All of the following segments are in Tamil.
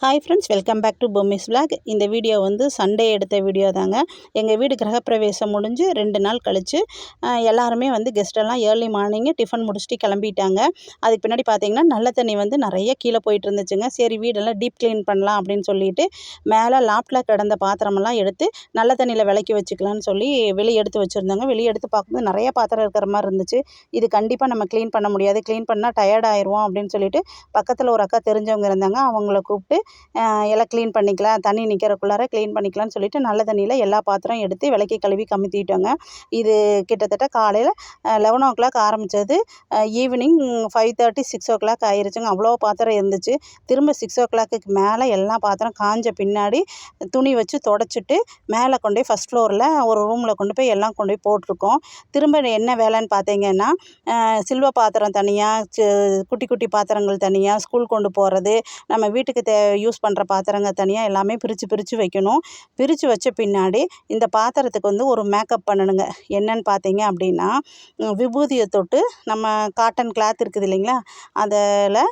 Hi friends, welcome back to Bommi's vlog. இந்த வீடியோ வந்து சண்டே எடுத்த வீடியோ தாங்க. எங்கள் வீடு கிரகப்பிரவேசம் முடிஞ்சு 2 நாள் கழிச்சு எல்லாருமே வந்து கெஸ்ட்டெல்லாம் ஏர்லி மார்னிங்கு டிஃபன் முடிச்சுட்டு கிளம்பிட்டாங்க. அதுக்கு பின்னாடி பார்த்தீங்கன்னா நல்ல தண்ணி வந்து நிறைய கீழே போயிட்டு இருந்துச்சுங்க. சரி வீடெல்லாம் டீப் க்ளீன் பண்ணலாம் அப்படின்னு சொல்லிட்டு மேலே லாப்டில் கிடந்த பாத்திரமெல்லாம் எடுத்து நல்ல தண்ணியில் விளக்கி வச்சுக்கலான்னு சொல்லி வெளியே எடுத்து வச்சுருந்தாங்க. வெளியே எடுத்து பார்க்கும்போது நிறைய பாத்திரம் இருக்கிற மாதிரி இருந்துச்சு. இது கண்டிப்பாக நம்ம க்ளீன் பண்ண முடியாது, க்ளீன் பண்ணால் டயர்ட் ஆயிடுவோம் அப்படின்னு சொல்லிட்டு பக்கத்தில் ஒரு அக்கா தெரிஞ்சவங்க இருந்தாங்க. அவங்கள கூப்பிட்டு எல்லாம் க்ளீன் பண்ணிக்கலாம், தண்ணி நிற்கிறக்குள்ளார க்ளீன் பண்ணிக்கலாம்னு சொல்லிட்டு நல்ல தண்ணியில் எல்லா பாத்திரம் எடுத்து விளக்கி கழுவி கமுத்திட்டோங்க. இது கிட்டத்தட்ட காலையில் 11 ஆரம்பித்தது, ஈவினிங் 5:30 6 ஆயிருச்சுங்க. அவ்வளோ பாத்திரம் இருந்துச்சு. திரும்ப 6 மேலே எல்லா பாத்திரம் காஞ்ச பின்னாடி துணி வச்சு தொடச்சிட்டு மேலே கொண்டு போய் ஃபஸ்ட் ஃப்ளோரில் ஒரு ரூமில் கொண்டு போய் எல்லாம் கொண்டு போய் போட்டிருக்கோம். திரும்ப என்ன வேலைன்னு பார்த்தீங்கன்னா, சில்வர் பாத்திரம் தனியாக, குட்டி குட்டி பாத்திரங்கள் தனியாக, ஸ்கூல் கொண்டு போகிறது, நம்ம வீட்டுக்கு யூஸ் பண்ணுற பாத்திரங்கள் தனியாக எல்லாமே பிரித்து வைக்கணும். பிரித்து வச்ச பின்னாடி இந்த பாத்திரத்துக்கு வந்து ஒரு மேக்கப் பண்ணணுங்க. என்னன்னு பார்த்தீங்க அப்படின்னா, விபூதியை தொட்டு, நம்ம காட்டன் கிளாத் இருக்குது இல்லைங்களா, அதில்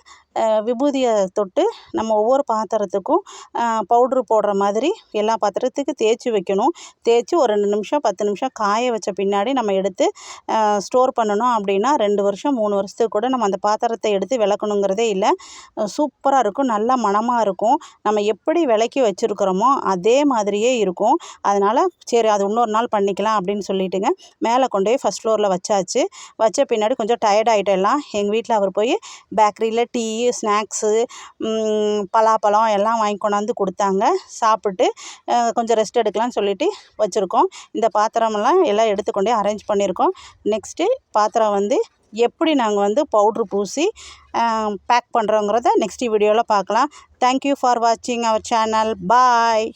விபூதியை தொட்டு நம்ம ஒவ்வொரு பாத்திரத்துக்கும் பவுட்ரு போடுற மாதிரி எல்லா பாத்திரத்துக்கும் தேய்ச்சி வைக்கணும். தேய்ச்சி ஒரு 2 நிமிஷம் 10 நிமிஷம் காய வச்ச பின்னாடி நம்ம எடுத்து ஸ்டோர் பண்ணணும். அப்படின்னா 2 வருஷம் 3 வருஷத்துக்கு கூட நம்ம அந்த பாத்திரத்தை எடுத்து விளக்கணுங்கிறதே இல்லை. சூப்பராக இருக்கும், நல்லா மணமாக இருக்கும். நம்ம எப்படி விளக்கி வச்சுருக்கிறோமோ அதே மாதிரியே இருக்கும். அதனால் சரி அது இன்னொரு நாள் பண்ணிக்கலாம் அப்படின்னு சொல்லிட்டுங்க மேலே கொண்டு போய் ஃபஸ்ட் ஃப்ளோரில் வச்சாச்சு. வச்ச பின்னாடி கொஞ்சம் டயர்ட் ஆகிட்டோம் எல்லாம். எங்கள் வீட்டில் அவர் போய் பேக்கரியில் டீ, ஸ்நாக்ஸு, பலாப்பழம் எல்லாம் வாங்கி கொண்டாந்து கொடுத்தாங்க. சாப்பிட்டு கொஞ்சம் ரெஸ்ட் எடுக்கலாம்னு சொல்லிட்டு வச்சுருக்கோம். இந்த பாத்திரமெல்லாம் எல்லாம் எடுத்துக்கொண்டே அரேஞ்ச் பண்ணியிருக்கோம். நெக்ஸ்ட்டு பாத்திரம் வந்து எப்படி நாங்கள் வந்து பவுட்ரு பூசி பேக் பண்ணுறோங்கிறத நெக்ஸ்ட் வீடியோவில் பார்க்கலாம். தேங்க்யூ ஃபார் வாட்சிங் அவர் சேனல். பாய்.